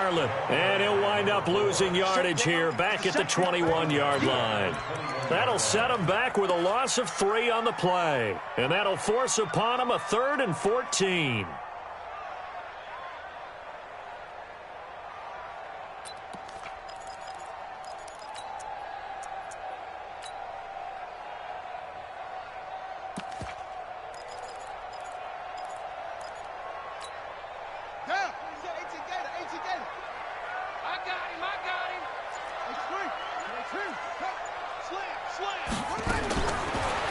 Garland. And he'll wind up losing yardage here back at the 21-yard line. That'll set him back with a loss of 3 on the play. And that'll force upon him a 3rd and 14.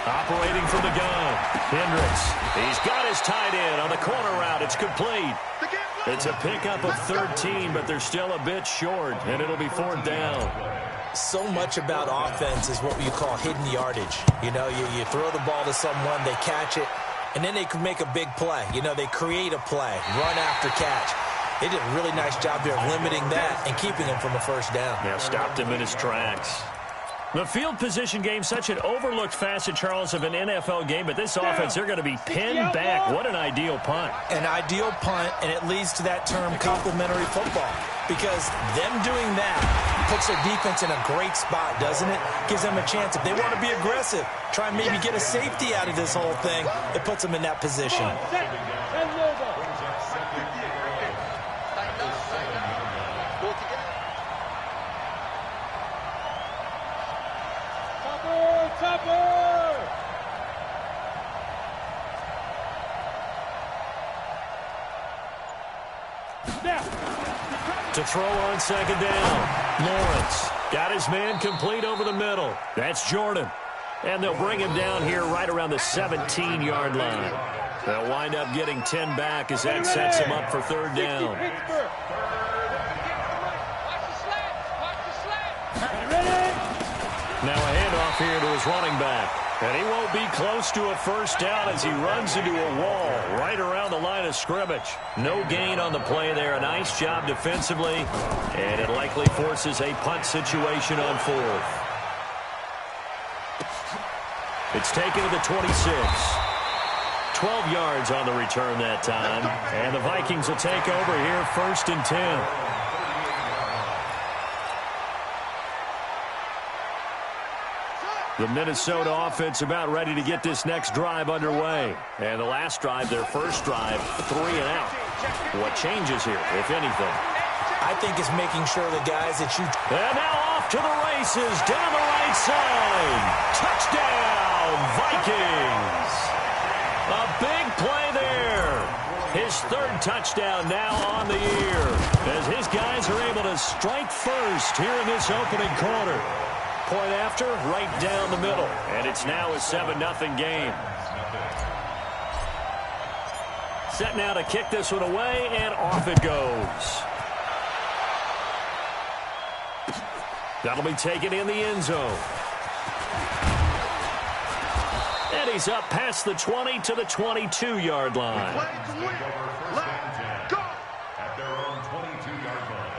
Operating from the gun, Hendricks. He's got his tight end on the corner route. It's complete. It's a pickup of 13, but they're still a bit short, and it'll be 4th down. So much about offense is what you call hidden yardage. You know, you throw the ball to someone, they catch it, and then they can make a big play. You know, they create a play, run after catch. They did a really nice job there of limiting that and keeping him from a 1st down. Yeah, stopped him in his tracks. The field position game, such an overlooked facet, Charles, of an NFL game, but this offense, they're going to be pinned back. What an ideal punt. An ideal punt, and it leads to that term complementary football, because them doing that puts their defense in a great spot, doesn't it? Gives them a chance. If they want to be aggressive, try and maybe get a safety out of this whole thing, it puts them in that position. To throw on 2nd down, Lawrence got his man complete over the middle. That's Jordan. And they'll bring him down here right around the 17-yard line. They'll wind up getting 10 back as that sets him up for 3rd down. Now a handoff here to his running back. And he won't be close to a 1st down as he runs into a wall right around the line of scrimmage. No gain on the play there. A nice job defensively. And it likely forces a punt situation on 4th. It's taken to the 26. 12 yards on the return that time. And the Vikings will take over here 1st and 10. The Minnesota offense about ready to get this next drive underway. And the last drive, their first drive, 3 and out. What changes here, if anything? I think it's making sure the guys that you... And now off to the races, down the right side. Touchdown, Vikings. A big play there. His 3rd touchdown now on the year, as his guys are able to strike first here in this opening quarter. Point after, right down the middle. And it's now a 7-0 game. Set now to kick this one away, and off it goes. That'll be taken in the end zone. And he's up past the 20 to the 22-yard line. Let's go! At their own 22-yard line.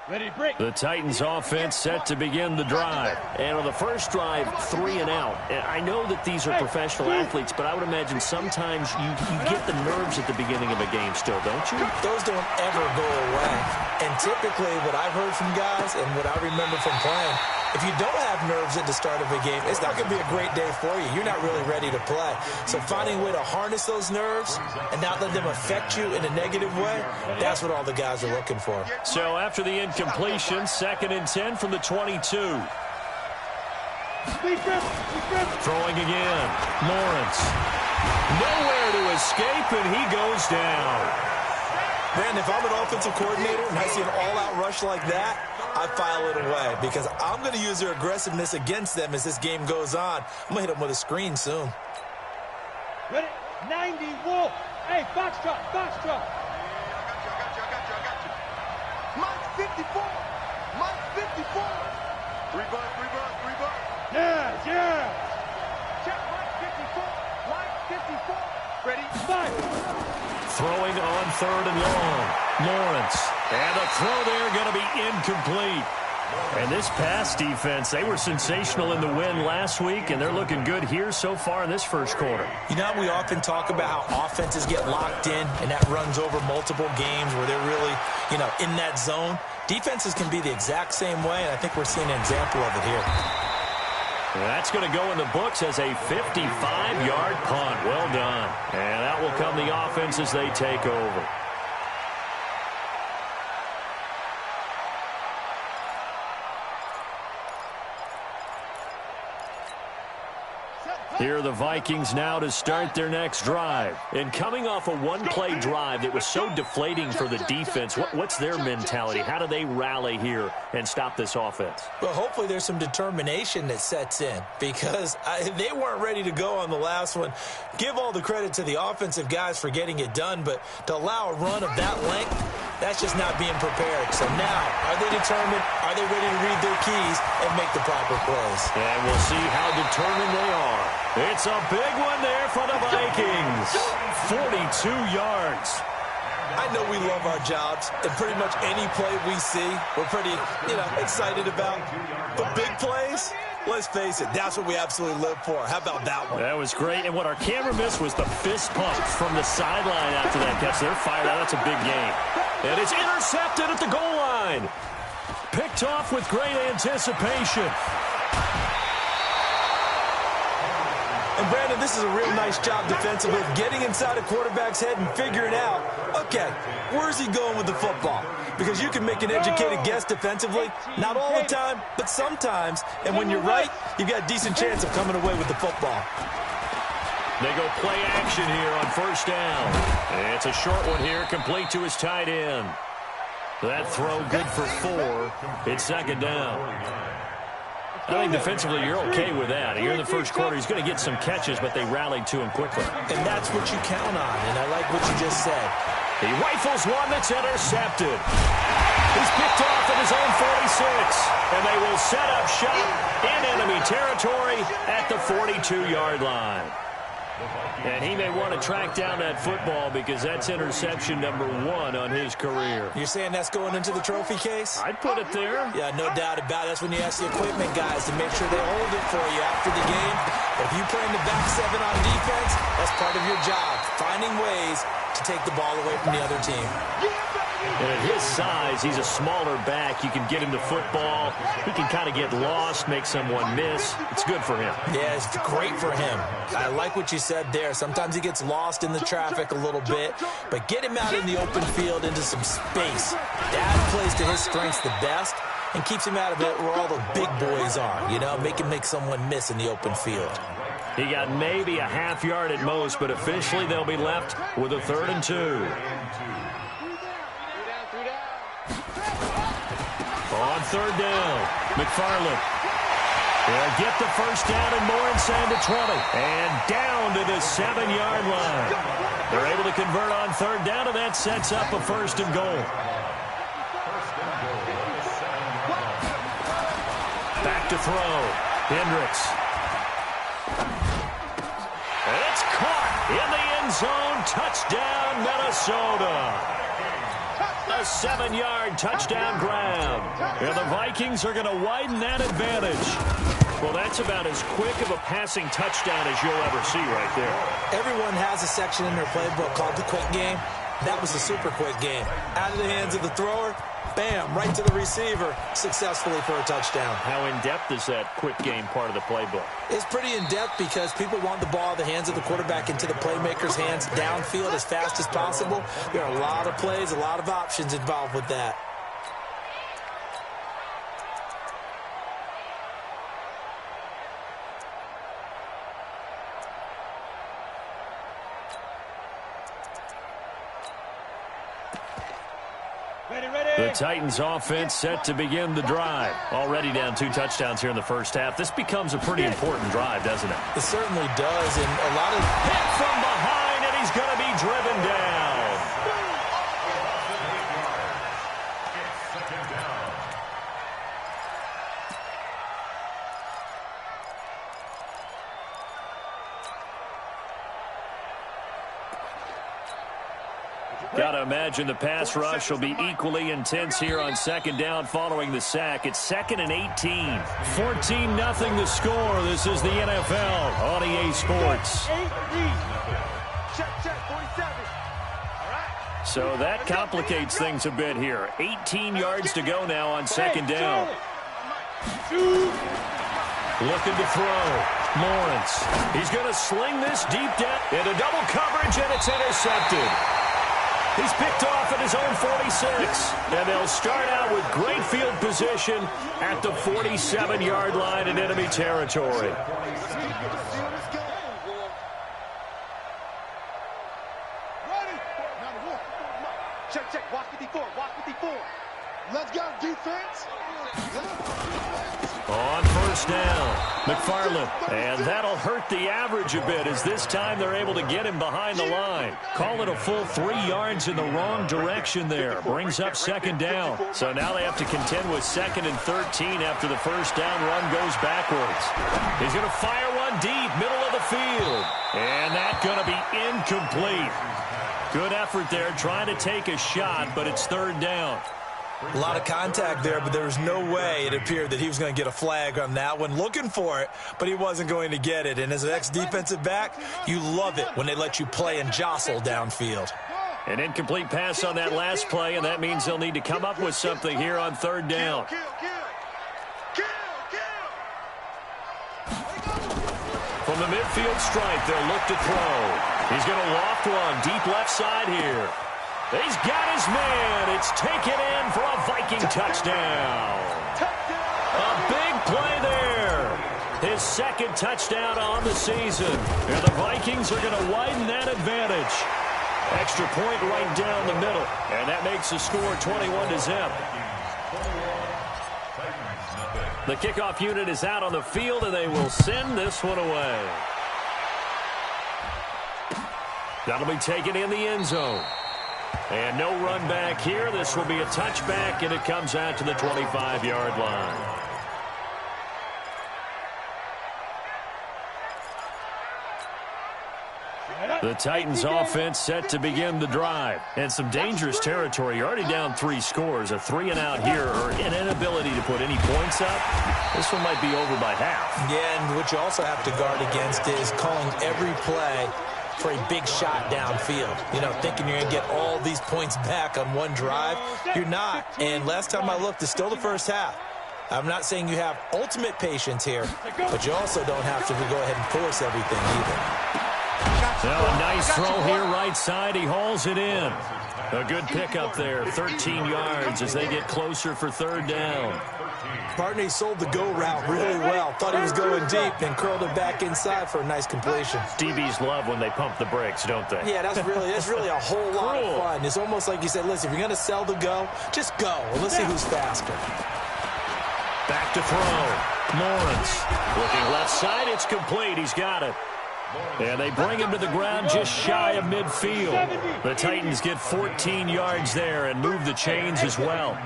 Ready, break. The Titans offense set to begin the drive. And on the first drive, 3 and out. And I know that these are professional athletes, but I would imagine sometimes you get the nerves at the beginning of a game still, don't you? Those don't ever go away. And typically what I've heard from guys and what I remember from playing, if you don't have nerves at the start of a game, it's not going to be a great day for you. You're not really ready to play. So finding a way to harness those nerves and not let them affect you in a negative way, that's what all the guys are looking for. So after the incompletion, 2nd and 10 from the 22. Throwing again. Lawrence. Nowhere to escape, and he goes down. Man, if I'm an offensive coordinator and I see an all-out rush like that, I file it away because I'm going to use their aggressiveness against them as this game goes on. I'm going to hit them with a screen soon. Ready? 90 Wolf. Hey, Foxtrot, Foxtrot. I got you. Mike 54. Mike 54. 3 bucks. Yeah. Check Mike 54. Mike 54. Ready? Five. Throwing on 3rd and long. Lawrence. And the throw there going to be incomplete. And this pass defense, they were sensational in the win last week, and they're looking good here so far in this first quarter. You know, we often talk about how offenses get locked in, and that runs over multiple games where they're really, in that zone. Defenses can be the exact same way, and I think we're seeing an example of it here. That's going to go in the books as a 55-yard punt. Well done. And that will come the offense as they take over. Here are the Vikings now to start their next drive. And coming off a one-play drive that was so deflating for the defense, what's their mentality? How do they rally here and stop this offense? Well, hopefully there's some determination that sets in because they weren't ready to go on the last one. Give all the credit to the offensive guys for getting it done, but to allow a run of that length, that's just not being prepared. So now, are they determined? Are they ready to read their keys and make the proper plays? And we'll see how determined they are. It's a big one there for the Vikings. 42 yards. I know we love our jobs, and pretty much any play we see, we're pretty, excited about. But big plays, let's face it, that's what we absolutely live for. How about that one? That was great. And what our camera missed was the fist pump from the sideline after that catch. They're fired out. That's a big game. And it's intercepted at the goal line. Picked off with great anticipation. And, Brandon, this is a real nice job defensively of getting inside a quarterback's head and figuring out, okay, where's he going with the football? Because you can make an educated guess defensively, not all the time, but sometimes. And when you're right, you've got a decent chance of coming away with the football. They go play action here on first down. It's a short one here, complete to his tight end. That throw good for 4. It's second down. I think defensively you're okay with that. Here in the first quarter, he's going to get some catches, but they rallied to him quickly. And that's what you count on, and I like what you just said. He rifles one that's intercepted. He's picked off at his own 46, and they will set up shop in enemy territory at the 42-yard line. And he may want to track down that football because that's interception number 1 on his career. You're saying that's going into the trophy case? I'd put it there. Yeah, no doubt about it. That's when you ask the equipment guys to make sure they hold it for you after the game. But if you play in the back 7 on defense, that's part of your job, finding ways to take the ball away from the other team. And at his size, he's a smaller back. You can get him to football. He can kind of get lost, make someone miss. It's good for him. Yeah, it's great for him. I like what you said there. Sometimes he gets lost in the traffic a little bit, but get him out in the open field into some space. That plays to his strengths the best and keeps him out of it where all the big boys are, make him make someone miss in the open field. He got maybe a half yard at most, but officially they'll be left with a 3rd and 2. On 3rd down, McFarland. They'll get the first down and more inside the 20. And down to the 7-yard line. They're able to convert on 3rd down, and that sets up a 1st and goal. Back to throw. Hendricks. And it's caught in the end zone. Touchdown, Minnesota. A 7-yard touchdown grab. And the Vikings are going to widen that advantage. Well, that's about as quick of a passing touchdown as you'll ever see right there. Everyone has a section in their playbook called the quick game. That was a super quick game. Out of the hands of the thrower, bam, right to the receiver, successfully for a touchdown. How in-depth is that quick game part of the playbook? It's pretty in-depth because people want the ball in the hands of the quarterback into the playmaker's hands downfield as fast as possible. There are a lot of plays, a lot of options involved with that. The Titans offense set to begin the drive. Already down 2 touchdowns here in the first half. This becomes a pretty important drive, doesn't it? It certainly does, and a lot of hit from behind, and he's going to be driven down. Gotta imagine the pass rush will be equally intense here on second down following the sack. It's 2nd and 18. 14-0 the score. This is the NFL on EA Sports. So that complicates things a bit here. 18 yards to go now on second down. Looking to throw. Lawrence. He's going to sling this deep down into double coverage, and it's intercepted. He's picked off at his own 46. And they'll start out with great field position at the 47-yard line in enemy territory. Check. Watch 54. Let's go, defense. On first down, McFarland. And that'll hurt the average a bit as this time they're able to get him behind the line. Call it a full 3 yards in the wrong direction there. Brings up second down. So now they have to contend with 2nd and 13 after the first down run goes backwards. He's going to fire one deep, middle of the field. And that's going to be incomplete. Good effort there trying to take a shot, but it's third down. A lot of contact there, but there was no way it appeared that he was going to get a flag on that one. Looking for it, but he wasn't going to get it. And as an ex-defensive back, you love it when they let you play and jostle downfield. An incomplete pass on that last play, and that means they'll need to come up with something here on third down. From the midfield stripe, they'll look to throw. He's going to loft one deep left side here. He's got his man. It's taken in for a Viking touchdown. A big play there. His second touchdown on the season. And the Vikings are going to widen that advantage. Extra point right down the middle. And that makes the score 21-0. The kickoff unit is out on the field, and they will send this one away. That'll be taken in the end zone. And no run back here. This will be a touchback, and it comes out to the 25-yard line. The Titans offense set to begin the drive. And some dangerous territory. You're already down 3 scores. A 3-and-out here, or an inability to put any points up. This one might be over by half. Yeah, and what you also have to guard against is calling every play for a big shot downfield. You know, thinking you're going to get all these points back on one drive. You're not. And last time I looked, it's still the first half. I'm not saying you have ultimate patience here, but you also don't have to go ahead and force everything either. Now a nice throw here right side. He hauls it in. A good pickup there, 13 yards as they get closer for third down. Partner sold the go route really well. Thought he was going deep and curled it back inside for a nice completion. DBs love when they pump the brakes, don't they? Yeah, that's really a whole lot of fun. It's almost like you said, listen, if you're going to sell the go, just go. And let's see who's faster. Back to throw. Lawrence looking left side. It's complete. He's got it. And they bring him to the ground just shy of midfield. The Titans get 14 yards there and move the chains as well.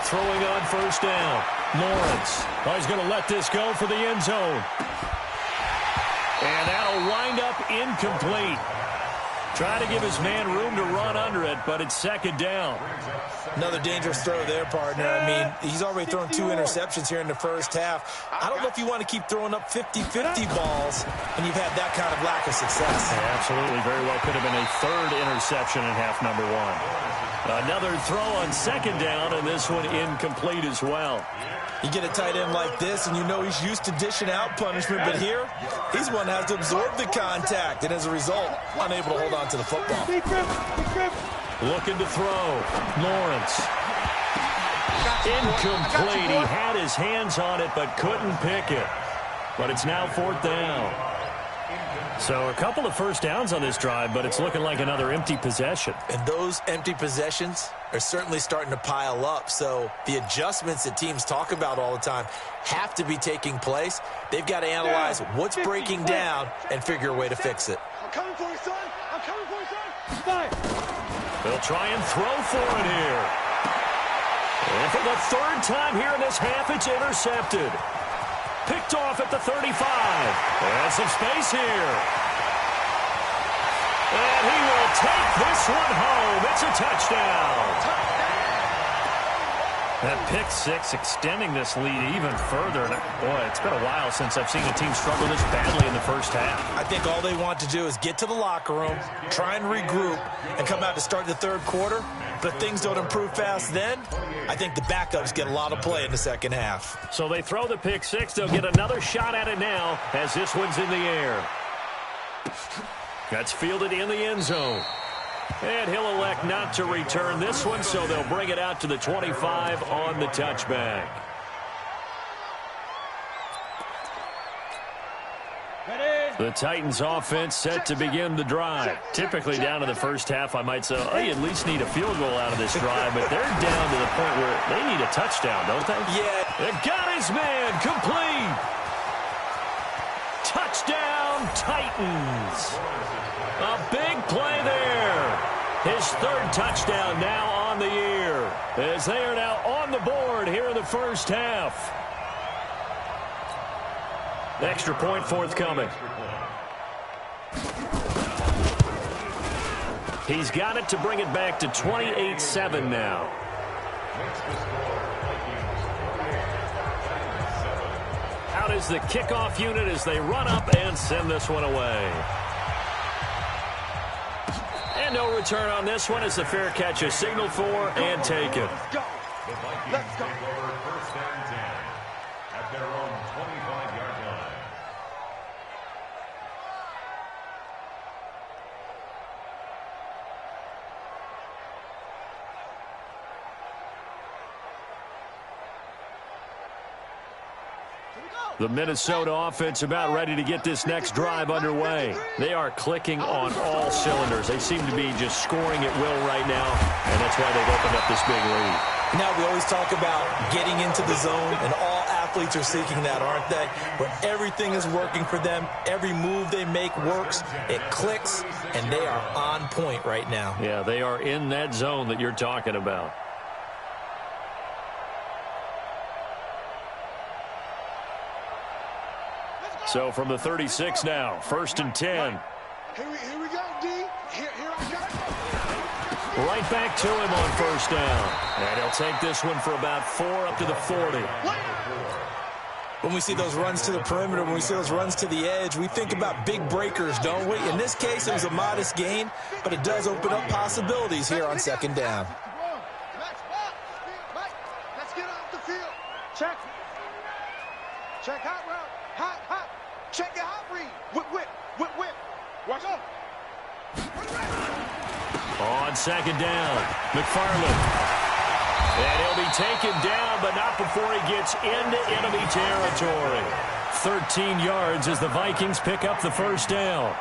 Throwing on first down. Lawrence. Oh, he's going to let this go for the end zone. And that'll wind up incomplete. Trying to give his man room to run under it, but it's second down. Another dangerous throw there, partner. I mean, he's already thrown 2 interceptions here in the first half. I don't know if you want to keep throwing up 50-50 balls when you've had that kind of lack of success. Yeah, absolutely. Very well could have been a third interception in half number 1. Another throw on second down, and this one incomplete as well. You get a tight end like this, and you know he's used to dishing out punishment, but here, he's one that has to absorb the contact, and as a result, unable to hold on to the football. Looking to throw. Lawrence. Incomplete. He had his hands on it, but couldn't pick it. But it's now fourth down. So a couple of first downs on this drive, but it's looking like another empty possession. And those empty possessions are certainly starting to pile up. So the adjustments that teams talk about all the time have to be taking place. They've got to analyze what's breaking down and figure a way to fix it. I'm coming for you, son. I'm coming for you, son. Fire. They'll try and throw for it here. And for the third time here in this half, it's intercepted. Picked off at the 35. And some space here. And he this one home. It's a touchdown. That pick six extending this lead even further. And boy, it's been a while since I've seen a team struggle this badly in the first half. I think all they want to do is get to the locker room, try and regroup, and come out to start the third quarter. But if things don't improve fast then, I think the backups get a lot of play in the second half. So they throw the pick six. They'll get another shot at it now as this one's in the air. That's fielded in the end zone. And he'll elect not to return this one, so they'll bring it out to the 25 on the touchback. The Titans offense set to begin the drive. Typically down to the first half, I might say, oh, you at least need a field goal out of this drive, but they're down to the point where they need a touchdown, don't they? Yeah. They've got his man complete. Touchdown, Titans. A big play there. His third touchdown now on the year, as they are now on the board here in the first half. Extra point forthcoming. He's got it to bring it back to 28-7 now. Out is the kickoff unit as they run up and send this one away. And no return on this one as the fair catch is signaled for and taken. Let's go. Let's go. First and 10 at their own 25-yard line. The Minnesota offense about ready to get this next drive underway. They are clicking on all cylinders. They seem to be just scoring at will right now, and that's why they've opened up this big lead. Now we always talk about getting into the zone, and all athletes are seeking that, aren't they? Where everything is working for them, every move they make works, it clicks, and they are on point right now. Yeah, they are in that zone that you're talking about. So from the 36 now, first and 10. Here we go, D. Here I go. Right back to him on first down. And he'll take this one for about 4 up to the 40. When we see those runs to the perimeter, when we see those runs to the edge, we think about big breakers, don't we? In this case, it was a modest gain, but it does open up possibilities here on second down. Let's get off the field. Check. Check hot route. Hot. Check your hot read. Whip. Watch out. On second down, McFarland. And he'll be taken down, but not before he gets into enemy territory. 13 yards as the Vikings pick up the first down.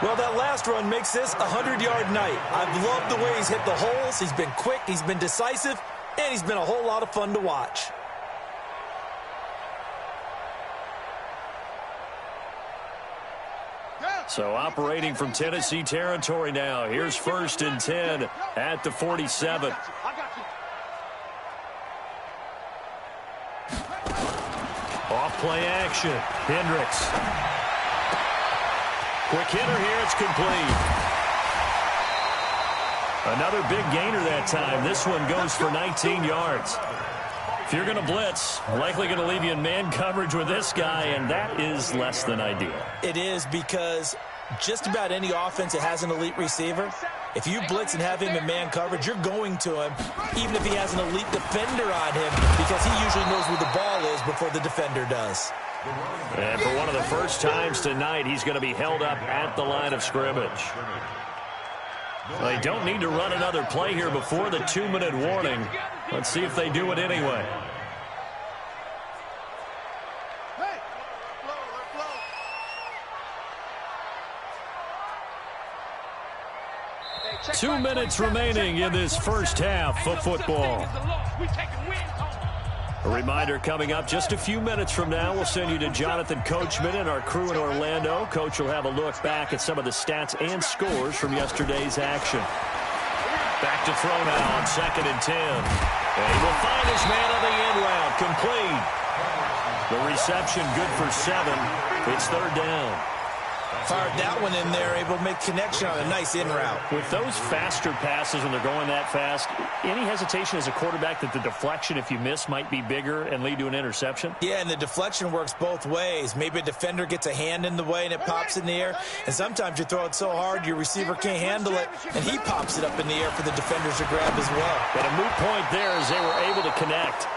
Well, that last run makes this a 100-yard night. I've loved the way he's hit the holes. He's been quick, he's been decisive, and he's been a whole lot of fun to watch. So operating from Tennessee territory now. Here's first and 10 at the 47. Off play action. Hendricks. Quick hitter here. It's complete. Another big gainer that time. This one goes for 19 yards. If you're going to blitz, likely going to leave you in man coverage with this guy, and that is less than ideal. It is, because just about any offense that has an elite receiver, if you blitz and have him in man coverage, you're going to him, even if he has an elite defender on him, because he usually knows where the ball is before the defender does. And for one of the first times tonight, he's going to be held up at the line of scrimmage. They don't need to run another play here before the 2-minute warning. Let's see if they do it anyway. Hey, 2 minutes remaining in this first half of football. A reminder coming up just a few minutes from now, we'll send you to Jonathan Coachman and our crew in Orlando. Coach will have a look back at some of the stats and scores from yesterday's action. Back to throw now on second and 10. And he will find his man on the end route, complete. The reception good for 7. It's third down. Fired that one in there, able to make connection on a nice in route. With those faster passes when they're going that fast, any hesitation as a quarterback that the deflection, if you miss, might be bigger and lead to an interception? Yeah, and the deflection works both ways. Maybe a defender gets a hand in the way and it pops in the air, and sometimes you throw it so hard your receiver can't handle it, and he pops it up in the air for the defenders to grab as well. But a moot point there as they were able to connect.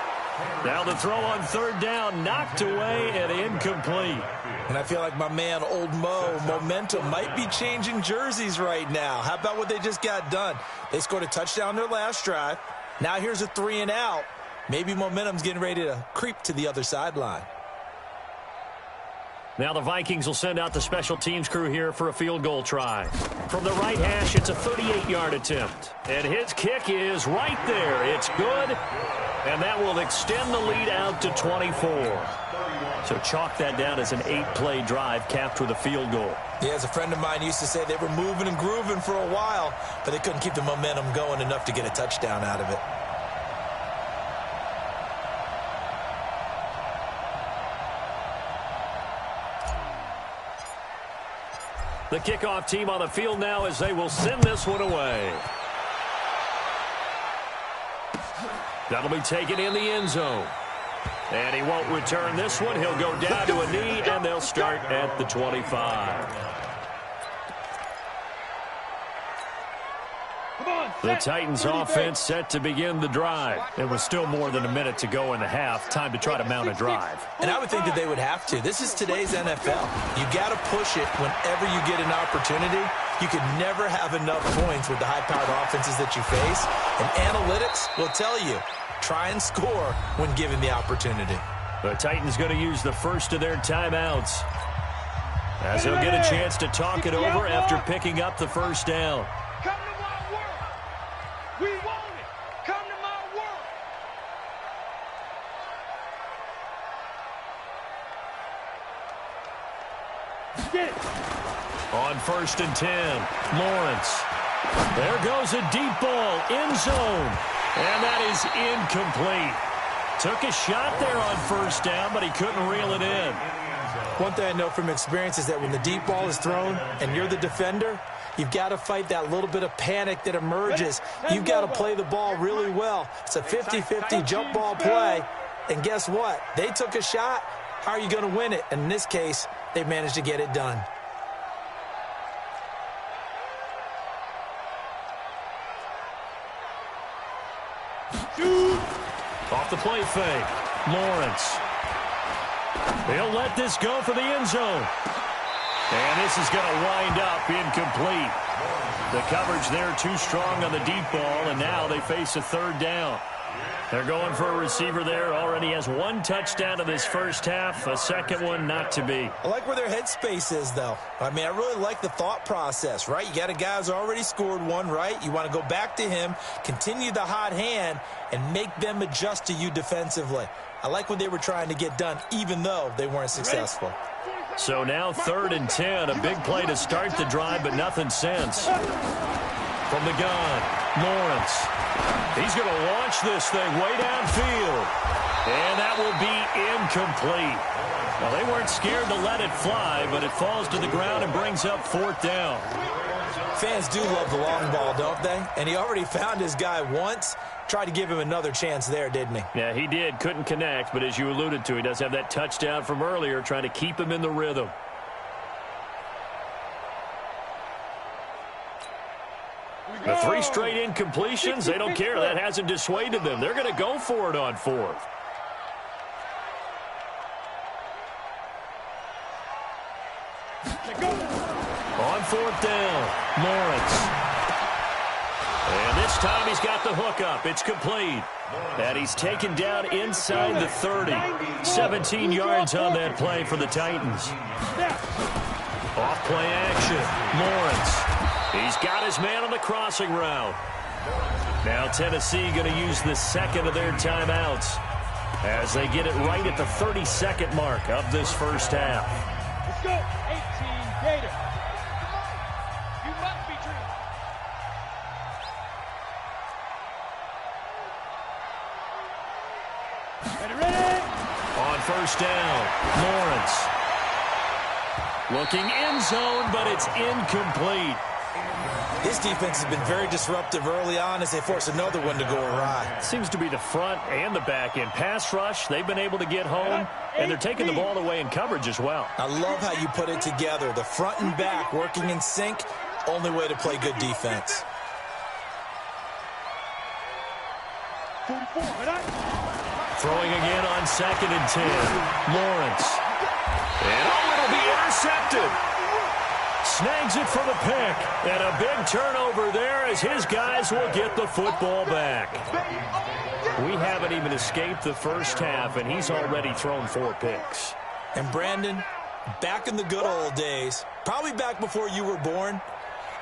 Now the throw on third down, knocked away and incomplete. And I feel like my man, Old Mo, momentum might be changing jerseys right now. How about what they just got done? They scored a touchdown their last drive. Now here's a 3 and out. Maybe momentum's getting ready to creep to the other sideline. Now the Vikings will send out the special teams crew here for a field goal try. From the right hash, it's a 38-yard attempt. And his kick is right there. It's good. And that will extend the lead out to 24. So chalk that down as an 8-play drive capped with a field goal. Yeah, as a friend of mine used to say, they were moving and grooving for a while, but they couldn't keep the momentum going enough to get a touchdown out of it. The kickoff team on the field now as they will send this one away. That'll be taken in the end zone. And he won't return this one. He'll go down to a knee, and they'll start at the 25. The Titans offense set to begin the drive. There was still more than a minute to go in the half. Time to try to mount a drive. And I would think that they would have to. This is today's NFL. You got to push it whenever you get an opportunity. You could never have enough points with the high-powered offenses that you face. And analytics will tell you, try and score when given the opportunity. The Titans going to use the first of their timeouts, as they'll get a chance to talk it over after picking up the first down. Come to my world. We want it. Come to my world. Get it. On 1st and 10, Lawrence. There goes a deep ball, end zone. And that is incomplete. Took a shot there on first down, but he couldn't reel it in. One thing I know from experience is that when the deep ball is thrown and you're the defender, you've got to fight that little bit of panic that emerges. You've got to play the ball really well. It's a 50-50 jump ball play. And guess what? They took a shot. How are you going to win it? And in this case, they managed to get it done. Off the play fake, Lawrence. He'll let this go for the end zone. And this is going to wind up incomplete. The coverage there too strong on the deep ball, and now they face a third down. They're going for a receiver there. Already has one touchdown in this first half, a second one not to be. I like where their headspace is, though. I mean, I really like the thought process, right? You got a guy who's already scored one, right? You want to go back to him, continue the hot hand, and make them adjust to you defensively. I like what they were trying to get done, even though they weren't successful. So now 3rd and 10, a big play to start the drive, but nothing since. From the gun, Lawrence. He's going to launch this thing way downfield. And that will be incomplete. Well, they weren't scared to let it fly, but it falls to the ground and brings up 4th down. Fans do love the long ball, don't they? And he already found his guy once. Tried to give him another chance there, didn't he? Yeah, he did. Couldn't connect, but as you alluded to, he does have that touchdown from earlier, trying to keep him in the rhythm. The 3 straight incompletions, they don't care. That hasn't dissuaded them. They're going to go for it on 4th. On 4th down, Lawrence. And this time he's got the hook up. It's complete. And he's taken down inside the 30. 17 yards on that play for the Titans. Off play action, Lawrence. He's got his man on the crossing route. Now Tennessee going to use the second of their timeouts as they get it right at the 32nd mark of this first half. Let's go. 18 Gator. You must be true. Ready, ready. On first down, Lawrence. Looking end zone, but it's incomplete. This defense has been very disruptive early on as they force another one to go awry. Seems to be the front and the back end. Pass rush, they've been able to get home, and they're taking the ball away in coverage as well. I love how you put it together. The front and back working in sync, only way to play good defense. Throwing again on 2nd and 10. Lawrence. And it'll be intercepted. Snags it for the pick. And a big turnover there as his guys will get the football back. We haven't even escaped the first half, and he's already thrown 4 picks. And Brandon, back in the good old days, probably back before you were born,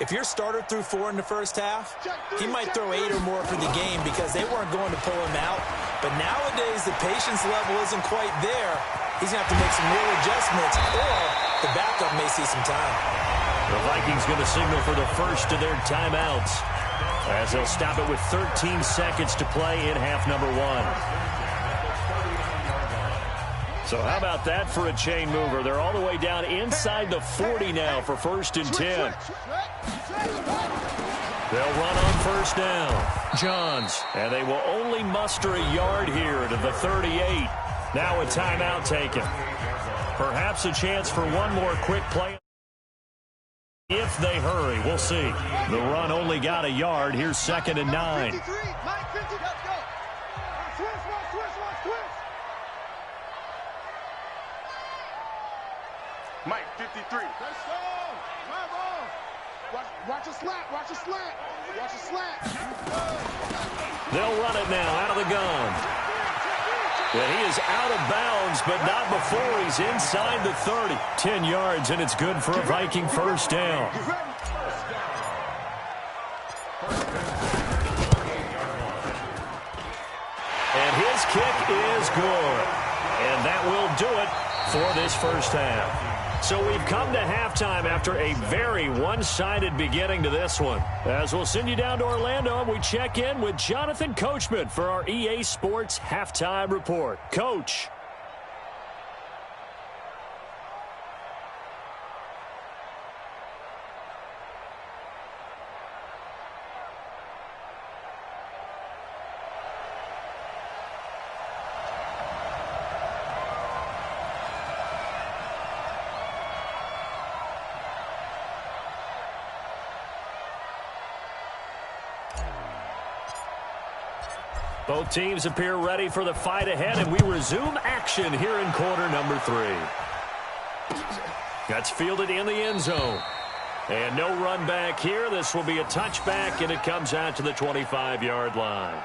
if your starter threw 4 in the first half, he might throw 8 or more for the game because they weren't going to pull him out. But nowadays, the patience level isn't quite there. He's going to have to make some real adjustments, or the backup may see some time. The Vikings going to signal for the first of their timeouts as they'll stop it with 13 seconds to play in half number 1. So how about that for a chain mover? They're all the way down inside the 40 now for 1st and 10. They'll run on 1st down. Johns, and they will only muster a yard here to the 38. Now a timeout taken. Perhaps a chance for one more quick play. If they hurry, we'll see. The run only got a yard. Here's 2nd and 9. Mike, 53. Let's go. Watch a slant. Watch a slant. Watch a slant. They'll run it now out of the gun. Well, he is out of bounds, but not before he's inside the 30. 10 yards, and it's good for a Viking 1st down. And his kick is good. And that will do it for this first half. So we've come to halftime after a very one-sided beginning to this one. As we'll send you down to Orlando, we check in with Jonathan Coachman for our EA Sports Halftime Report. Coach. Both teams appear ready for the fight ahead, and we resume action here in quarter number 3. That's fielded in the end zone. And no run back here. This will be a touchback, and it comes out to the 25-yard line.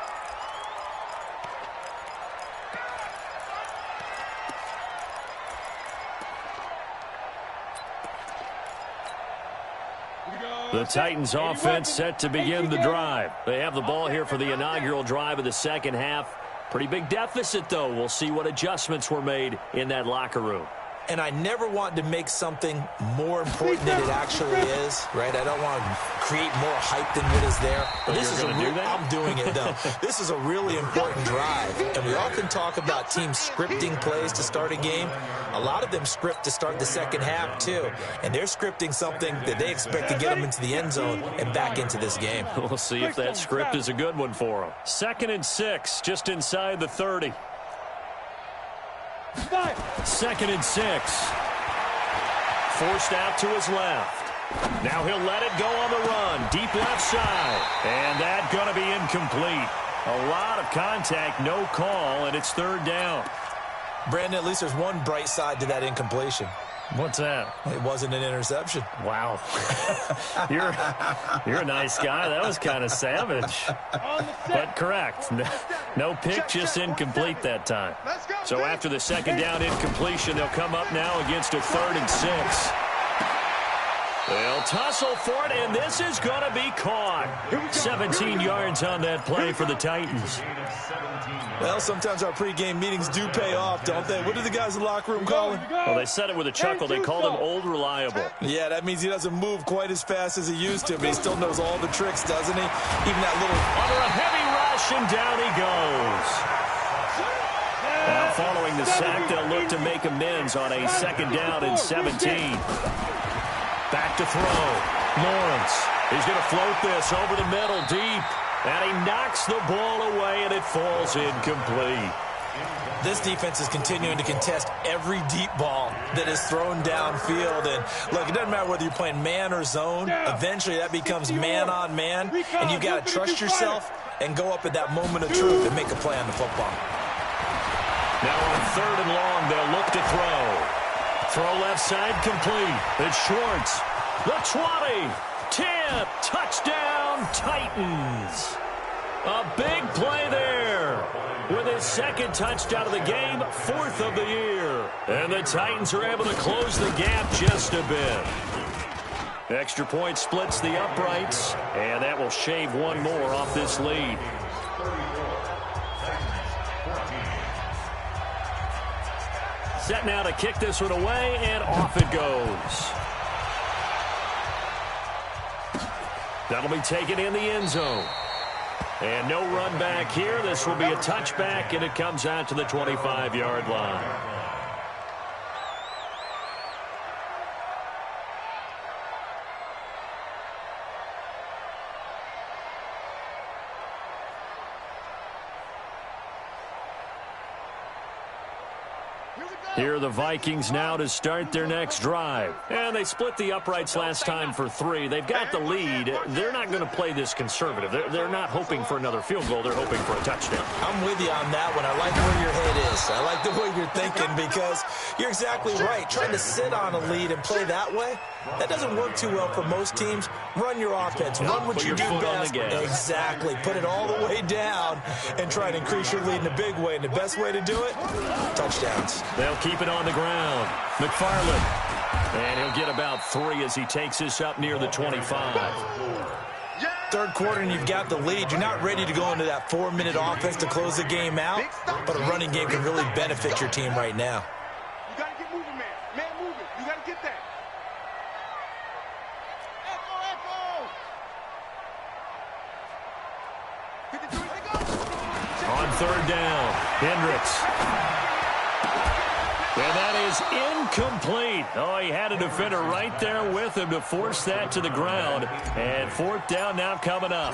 The Titans offense set to begin the drive. They have the ball here for the inaugural drive of the second half. Pretty big deficit, though. We'll see what adjustments were made in that locker room. And I never want to make something more important than it actually is, right? I don't want to create more hype than what is there. But this is I'm doing it, though. This is a really important drive. And we often talk about teams scripting plays to start a game. A lot of them script to start the second half, too. And they're scripting something that they expect to get them into the end zone and back into this game. We'll see if that script is a good one for them. 2nd and 6, just inside the 30. 2nd and 6. Forced out to his left. Now he'll let it go on the run. Deep left side. And that's going to be incomplete. A lot of contact, no call, and it's 3rd down. Brandon, at least there's one bright side to that incompletion. What's that? It wasn't an interception. Wow. You're a nice guy. That was kind of savage. But correct. No pick, just incomplete that time. So after the 2nd down incompletion, they'll come up now against a 3rd and 6. They'll tussle for it, and this is going to be caught. 17 yards on that play for the Titans. Well, sometimes our pregame meetings do pay off, don't they? What do the guys in the locker room call him? Well, they said it with a chuckle. They called him Old Reliable. Yeah, that means he doesn't move quite as fast as he used to, but he still knows all the tricks, doesn't he? Even that little... Under a heavy rush, and down he goes. Now following the sack, they'll look to make amends on a 2nd down and 17. Back to throw. Lawrence. He's going to float this over the middle deep. And he knocks the ball away, and it falls incomplete. This defense is continuing to contest every deep ball that is thrown downfield. And, look, it doesn't matter whether you're playing man or zone. Eventually, that becomes man-on-man. And you've got to trust yourself and go up at that moment of truth and make a play on the football. Now on 3rd and long, they'll look to throw. Throw left side complete. It's Schwartz. The 20. 10. Touchdown, Titans. A big play there. With his 2nd touchdown of the game, 4th of the year. And the Titans are able to close the gap just a bit. Extra point splits the uprights, and that will shave one more off this lead. Set now to kick this one away, and off it goes. That'll be taken in the end zone. And no run back here. This will be a touchback, and it comes out to the 25-yard line. Here are the Vikings now to start their next drive. And they split the uprights last time for 3. They've got the lead. They're not going to play this conservative. They're not hoping for another field goal. They're hoping for a touchdown. I'm with you on that one. I like where your head is. I like the way you're thinking because you're exactly right. Trying to sit on a lead and play that way, that doesn't work too well for most teams. Run your offense. Run what you do best. Exactly. Put it all the way down and try to increase your lead in a big way. And the best way to do it, touchdowns. They'll keep it on the ground. McFarland. And he'll get about 3 as he takes this up near the 25. 3rd quarter and you've got the lead. You're not ready to go into that 4-minute offense to close the game out, but a running game can really benefit your team right now. You got to get moving, man. Man moving. You got to get that. Echo. On 3rd down, Hendricks. And that is incomplete. Oh, he had a defender right there with him to force that to the ground. And 4th down now coming up.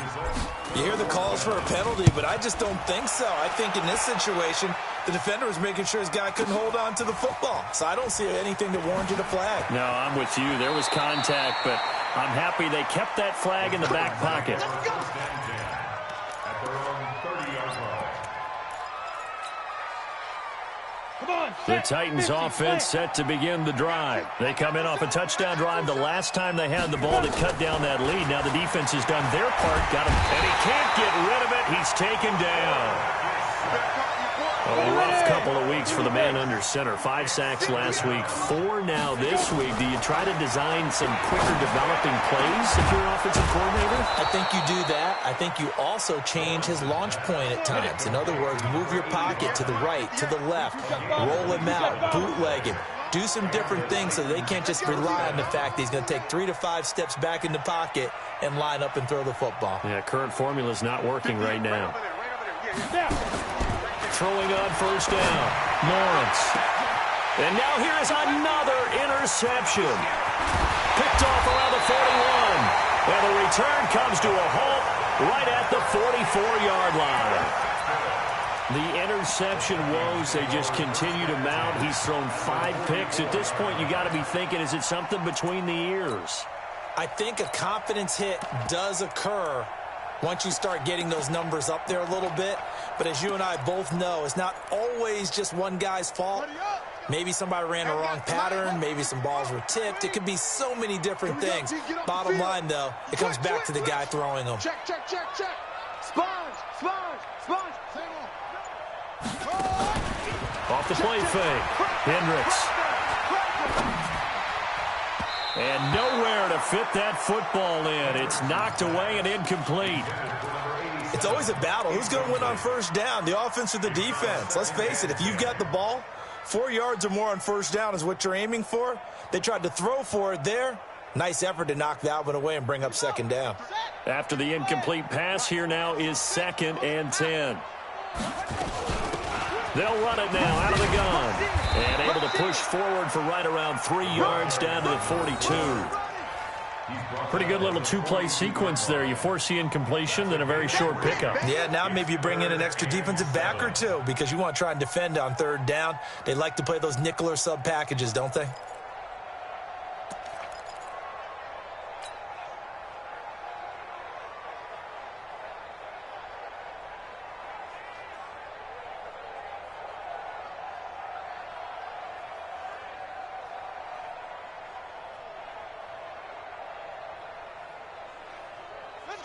You hear the calls for a penalty, but I just don't think so. I think in this situation, the defender was making sure his guy couldn't hold on to the football. So I don't see anything that warranted a flag. No, I'm with you. There was contact, but I'm happy they kept that flag in the back pocket. The Titans offense set to begin the drive. They come in off a touchdown drive the last time they had the ball that cut down that lead. Now the defense has done their part. Got him, and he can't get rid of it. He's taken down. A rough couple of weeks for the man under center. 5 sacks last week, 4 now this week. Do you try to design some quicker developing plays if you're an offensive coordinator? I think you do that. I think you also change his launch point at times. In other words, move your pocket to the right, to the left, roll him out, bootleg him. Do some different things so they can't just rely on the fact that he's going to take 3 to 5 steps back in the pocket and line up and throw the football. Yeah, current formula is not working right now. Throwing on 1st down, Lawrence. And now here is another interception. Picked off around the 41. And the return comes to a halt right at the 44-yard line. The interception woes, they just continue to mount. He's thrown 5 picks. At this point, you got to be thinking, is it something between the ears? I think a confidence hit does occur once you start getting those numbers up there a little bit. But as you and I both know, it's not always just one guy's fault. Maybe somebody ran a wrong pattern. Maybe some balls were tipped. It could be so many different things. Bottom line, though, it comes back to the guy throwing them. Check. Sponge. Off the play fake. Hendricks. And nowhere to fit that football in. It's knocked away and incomplete. It's always a battle. Who's going to win on 1st down, the offense or the defense? Let's face it, if you've got the ball, 4 yards or more on 1st down is what you're aiming for. They tried to throw for it there. Nice effort to knock that one away and bring up 2nd down. After the incomplete pass, here now is 2nd and 10. They'll run it now out of the gun. And able to push forward for right around 3 yards down to the 42. Pretty good little two-play sequence there. You force the incompletion, then a very short pickup. Yeah, now maybe you bring in an extra defensive back or two because you want to try and defend on third down. They like to play those nickel or sub packages, don't they?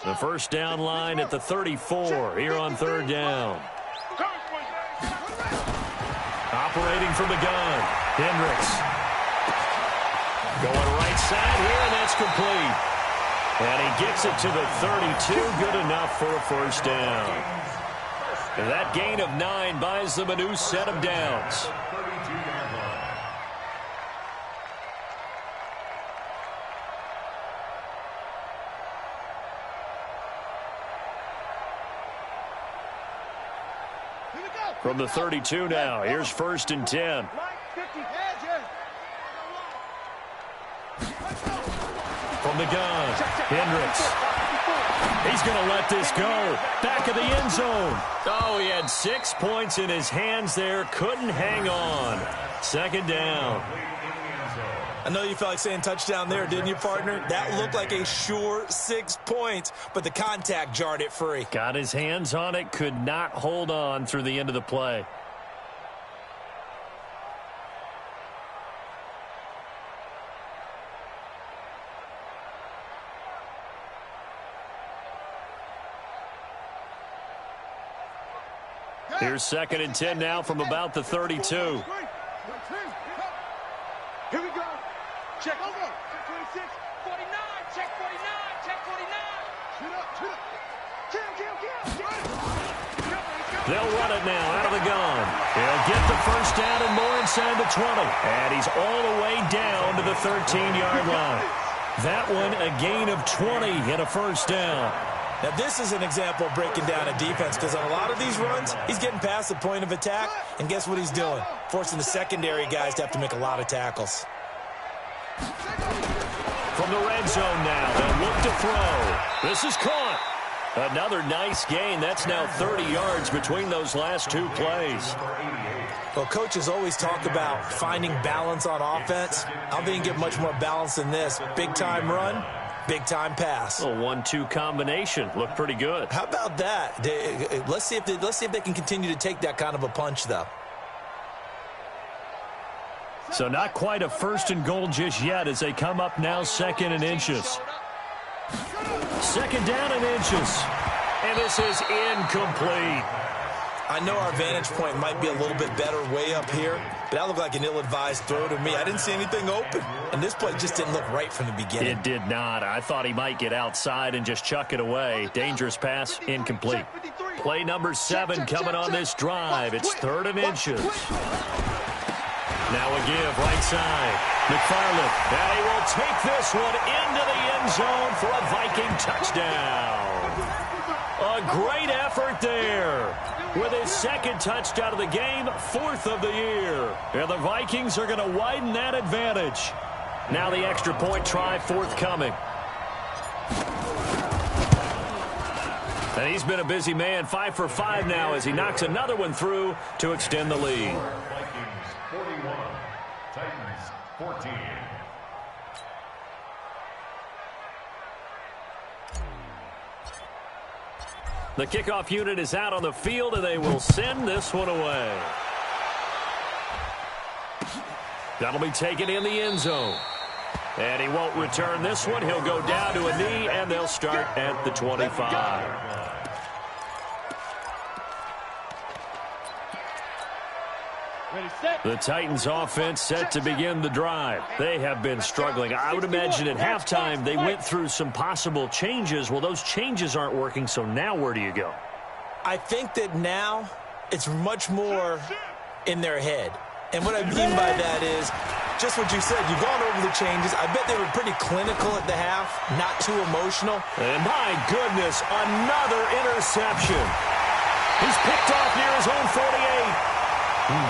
The first down line at the 34 here on third down. Operating from the gun, Hendricks. Going right side here, and that's complete. And he gets it to the 32, good enough for a first down. And that gain of 9 buys them a new set of downs. From the 32 now, here's first and 10. From the gun, Hendricks. He's going to let this go. Back of the end zone. Oh, he had 6 points in his hands there. Couldn't hang on. Second down. I know you felt like saying touchdown there, didn't you, partner? That looked like a sure 6 points, but the contact jarred it free. Got his hands on it, could not hold on through the end of the play. Here's second and 10 now from about the 32. Here we go. Check over. Check 26. 49. Check 49. Check 49. Shoot up. Shoot up. Kill. They'll run it now out of the gun. He'll get the first down and more inside the 20. And he's all the way down to the 13-yard line. That one a gain of 20 and a first down. Now, this is an example of breaking down a defense because on a lot of these runs, he's getting past the point of attack, and guess what he's doing? Forcing the secondary guys to have to make a lot of tackles. From the red zone now, they'll look to throw. This is caught. Another nice gain. That's now 30 yards between those last 2 plays. Well, coaches always talk about finding balance on offense. I don't think you get much more balance than this. Big-time run, big-time pass. A 1-2 combination. Looked pretty good. How about that? Let's see if they can continue to take that kind of a punch, though. So not quite a first and goal just yet as they come up now second and inches. Second down and inches. And this is incomplete. I know our vantage point might be a little bit better way up here, but that looked like an ill-advised throw to me. I didn't see anything open, and this play just didn't look right from the beginning. It did not. I thought he might get outside and just chuck it away. Dangerous pass, incomplete. Play number 7 coming on this drive. It's third and inches. Now a give right side. McFarland. And he will take this one into the end zone for a Viking touchdown. A great effort there. With his second touchdown of the game, 4th of the year. And the Vikings are going to widen that advantage. Now the extra point try forthcoming. And he's been a busy man, 5 for 5 now as he knocks another one through to extend the lead. Vikings 41, Titans 14. The kickoff unit is out on the field, and they will send this one away. That'll be taken in the end zone. And he won't return this one. He'll go down to a knee, and they'll start at the 25. The Titans offense set to begin the drive. They have been struggling. I would imagine at halftime they went through some possible changes. Well, those changes aren't working, so now where do you go? I think that now it's much more in their head. And what I mean by that is just what you said. You've gone over the changes. I bet they were pretty clinical at the half, not too emotional. And my goodness, another interception. He's picked off near his own 48.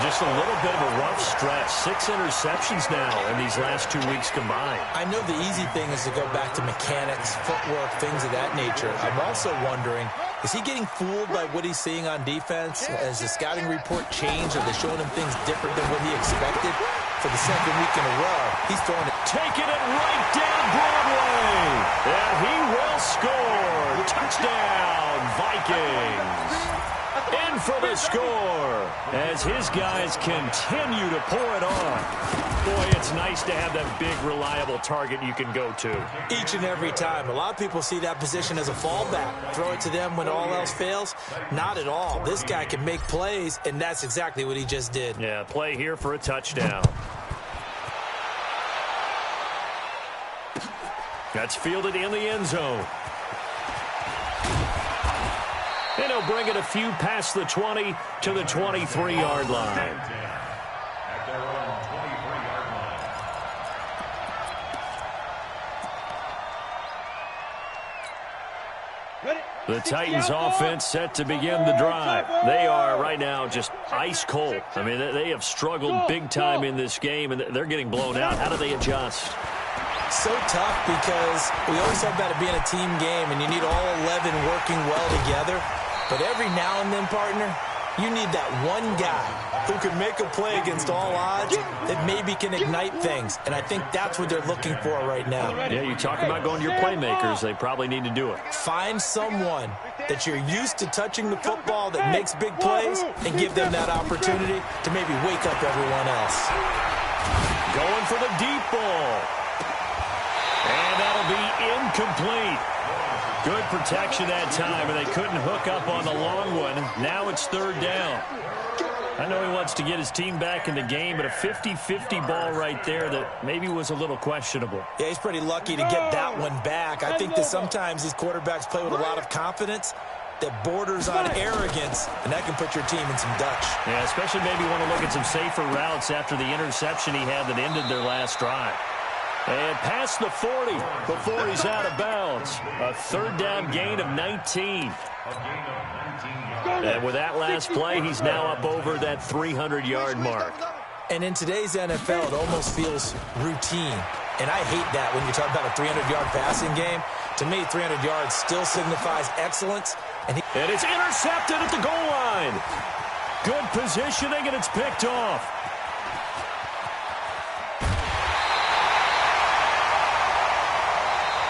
Just a little bit of a rough stretch. 6 interceptions now in these last 2 weeks combined. I know the easy thing is to go back to mechanics, footwork, things of that nature. I'm also wondering, is he getting fooled by what he's seeing on defense? Has the scouting report changed? Are they showing him things different than what he expected? For the second week in a row, he's throwing it. Taking it right down Broadway. And he will score. Touchdown, Vikings. In for the score as his guys continue to pour it on. Boy, it's nice to have that big, reliable target you can go to. Each and every time. A lot of people see that position as a fallback. Throw it to them when all else fails. Not at all. This guy can make plays, and that's exactly what he just did. Yeah, play here for a touchdown. That's fielded in the end zone. And he'll bring it a few past the 20 to the 23-yard line. At their own 23-yard line. The Titans offense set to begin the drive. They are right now just ice cold. I mean, they have struggled big time in this game, and they're getting blown out. How do they adjust? So tough because we always talk about it being a team game, and you need all 11 working well together. But every now and then, partner, you need that one guy who can make a play against all odds that maybe can ignite things. And I think that's what they're looking for right now. Yeah, you talk about going to your playmakers. They probably need to do it. Find someone that you're used to touching the football that makes big plays and give them that opportunity to maybe wake up everyone else. Going for the deep ball. And that'll be incomplete. Good protection that time, and they couldn't hook up on the long one. Now it's third down. I know he wants to get his team back in the game, but a 50-50 ball right there that maybe was a little questionable. Yeah, he's pretty lucky to get that one back. I think that sometimes these quarterbacks play with a lot of confidence that borders on arrogance, and that can put your team in some Dutch. Yeah, especially maybe want to look at some safer routes after the interception he had that ended their last drive. And past the 40 before he's out of bounds. A third down gain of 19. And with that last play, he's now up over that 300-yard mark. And in today's NFL, it almost feels routine. And I hate that when you talk about a 300-yard passing game. To me, 300 yards still signifies excellence. And it's intercepted at the goal line. Good positioning, and it's picked off.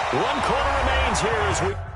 One quarter remains here as we...